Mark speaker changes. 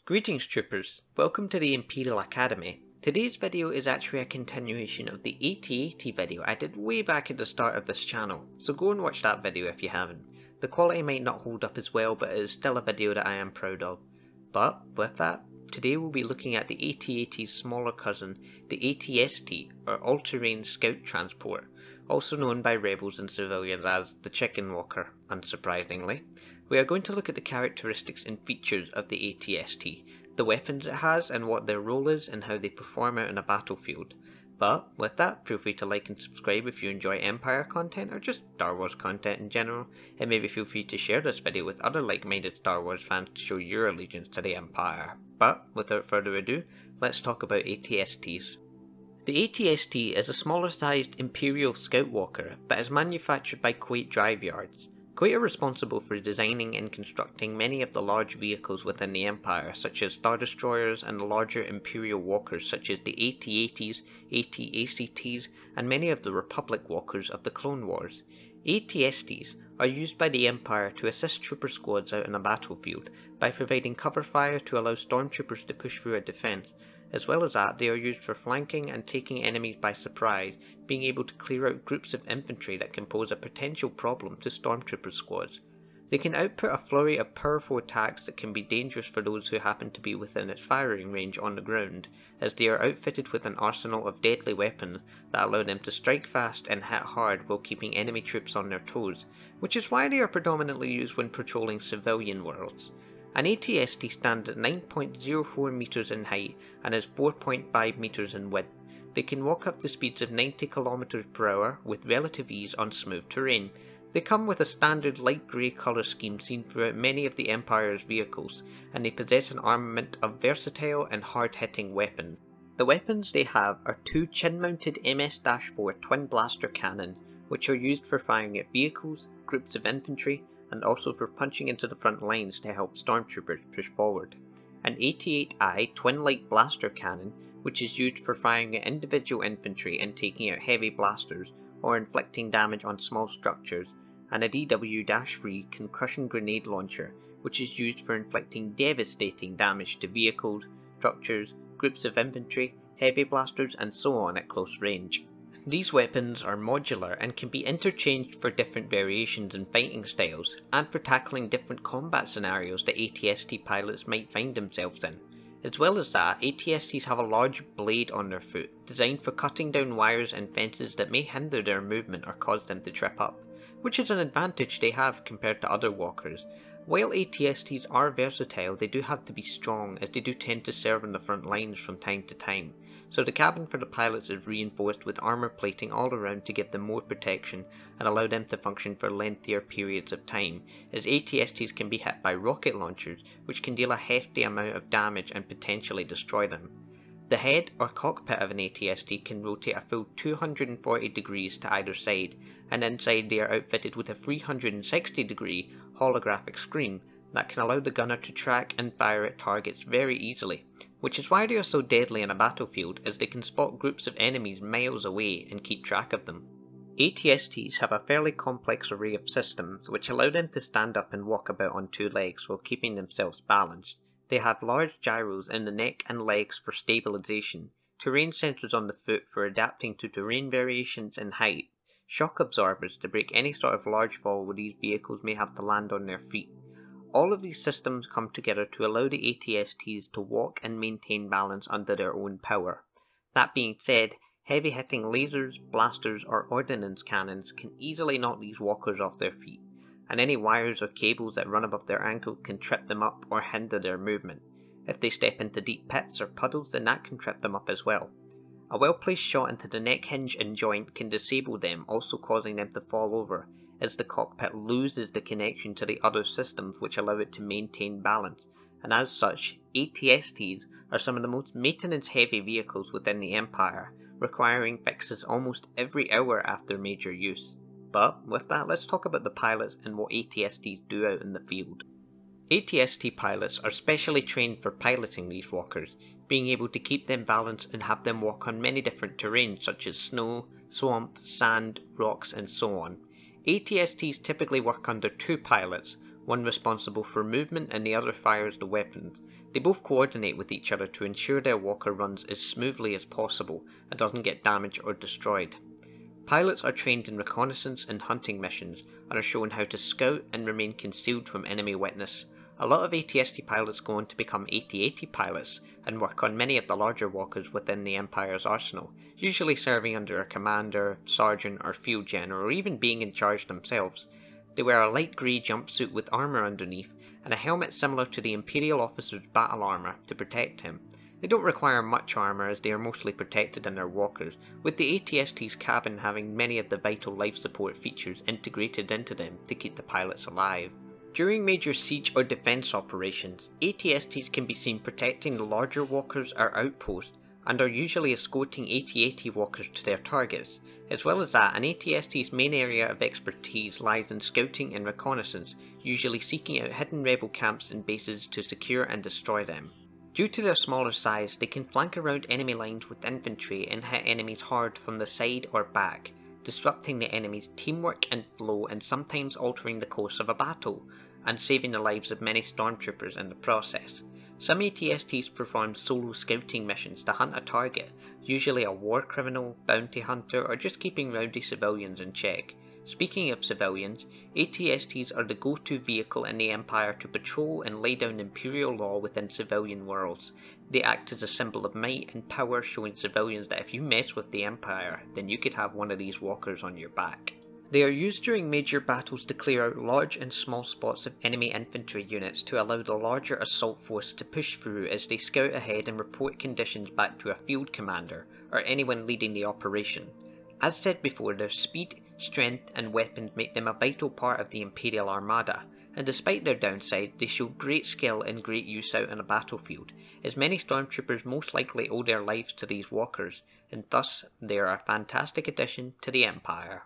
Speaker 1: Greetings troopers, welcome to the Imperial Academy. Today's video is actually a continuation of the AT-AT video I did way back at the start of this channel, so go and watch that video if you haven't. The quality might not hold up as well, but it is still a video that I am proud of. But with that, today we'll be looking at the AT-AT's smaller cousin, the Atst, or All-Terrain Scout Transport, also known by rebels and civilians as the Chicken Walker, unsurprisingly. We are going to look at the characteristics and features of the Atst, the weapons it has and what their role is and how they perform out in a battlefield. But with that, feel free to like and subscribe if you enjoy Empire content or just Star Wars content in general, and maybe feel free to share this video with other like-minded Star Wars fans to show your allegiance to the Empire. But without further ado, let's talk about ATSTs. The Atst is a smaller sized Imperial Scout Walker that is manufactured by Kuwait Drive Yards. Kuwait are responsible for designing and constructing many of the large vehicles within the Empire, such as Star Destroyers and the larger Imperial Walkers such as the AT-ATs, AT-ACTs, and many of the Republic Walkers of the Clone Wars. ATSTs are used by the Empire to assist trooper squads out in a battlefield by providing cover fire to allow stormtroopers to push through a defence. As well as that, they are used for flanking and taking enemies by surprise, being able to clear out groups of infantry that can pose a potential problem to stormtrooper squads. They can output a flurry of powerful attacks that can be dangerous for those who happen to be within its firing range on the ground, as they are outfitted with an arsenal of deadly weapons that allow them to strike fast and hit hard while keeping enemy troops on their toes, which is why they are predominantly used when patrolling civilian worlds. An Atst stands at 9.04 meters in height and is 4.5 meters in width. They can walk up to speeds of 90 km per hour with relative ease on smooth terrain. They come with a standard light grey colour scheme seen throughout many of the Empire's vehicles, and they possess an armament of versatile and hard-hitting weapons. The weapons they have are two chin-mounted MS-4 twin blaster cannon, which are used for firing at vehicles, groups of infantry, and also for punching into the front lines to help stormtroopers push forward. An 88i twin light blaster cannon, which is used for firing at individual infantry and taking out heavy blasters or inflicting damage on small structures, and a DW-3 concussion grenade launcher, which is used for inflicting devastating damage to vehicles, structures, groups of infantry, heavy blasters, and so on at close range. These weapons are modular and can be interchanged for different variations in fighting styles, and for tackling different combat scenarios that Atst pilots might find themselves in. As well as that, ATSTs have a large blade on their foot, designed for cutting down wires and fences that may hinder their movement or cause them to trip up, which is an advantage they have compared to other walkers. While ATSTs are versatile, they do have to be strong, as they do tend to serve in the front lines from time to time. So the cabin for the pilots is reinforced with armour plating all around to give them more protection and allow them to function for lengthier periods of time, as ATSTs can be hit by rocket launchers, which can deal a hefty amount of damage and potentially destroy them. The head or cockpit of an ATST can rotate a full 240 degrees to either side, and inside they are outfitted with a 360 degree holographic screen that can allow the gunner to track and fire at targets very easily, which is why they are so deadly in a battlefield, as they can spot groups of enemies miles away and keep track of them. ATSTs have a fairly complex array of systems which allow them to stand up and walk about on two legs while keeping themselves balanced. They have large gyros in the neck and legs for stabilization, terrain sensors on the foot for adapting to terrain variations in height, shock absorbers to break any sort of large fall where these vehicles may have to land on their feet. All of these systems come together to allow the ATSTs to walk and maintain balance under their own power. That being said, heavy-hitting lasers, blasters, or ordnance cannons can easily knock these walkers off their feet, and any wires or cables that run above their ankle can trip them up or hinder their movement. If they step into deep pits or puddles, then that can trip them up as well. A well-placed shot into the neck hinge and joint can disable them, also causing them to fall over, as the cockpit loses the connection to the other systems which allow it to maintain balance, and as such, ATSTs are some of the most maintenance-heavy vehicles within the Empire, requiring fixes almost every hour after major use. But with that, let's talk about the pilots and what ATSTs do out in the field. Atst pilots are specially trained for piloting these walkers, being able to keep them balanced and have them walk on many different terrains such as snow, swamp, sand, rocks, and so on. ATSTs typically work under two pilots, one responsible for movement and the other fires the weapons. They both coordinate with each other to ensure their walker runs as smoothly as possible and doesn't get damaged or destroyed. Pilots are trained in reconnaissance and hunting missions and are shown how to scout and remain concealed from enemy witness. A lot of Atst pilots go on to become AT-AT pilots and work on many of the larger walkers within the Empire's arsenal, usually serving under a commander, sergeant or field general, or even being in charge themselves. They wear a light grey jumpsuit with armour underneath and a helmet similar to the Imperial officer's battle armour to protect him. They don't require much armour as they are mostly protected in their walkers, with the ATST's cabin having many of the vital life support features integrated into them to keep the pilots alive. During major siege or defence operations, ATSTs can be seen protecting the larger walkers or outposts and are usually escorting AT-AT walkers to their targets. As well as that, an ATST's main area of expertise lies in scouting and reconnaissance, usually seeking out hidden rebel camps and bases to secure and destroy them. Due to their smaller size, they can flank around enemy lines with infantry and hit enemies hard from the side or back, disrupting the enemy's teamwork and flow and sometimes altering the course of a battle, and saving the lives of many stormtroopers in the process. Some ATSTs perform solo scouting missions to hunt a target, usually a war criminal, bounty hunter, or just keeping rowdy civilians in check. Speaking of civilians, ATSTs are the go-to vehicle in the Empire to patrol and lay down Imperial law within civilian worlds. They act as a symbol of might and power, showing civilians that if you mess with the Empire, then you could have one of these walkers on your back. They are used during major battles to clear out large and small spots of enemy infantry units to allow the larger assault force to push through as they scout ahead and report conditions back to a field commander or anyone leading the operation. As said before, their speed, strength and weapons make them a vital part of the Imperial Armada, and despite their downside, they show great skill and great use out on a battlefield, as many stormtroopers most likely owe their lives to these walkers, and thus they are a fantastic addition to the Empire.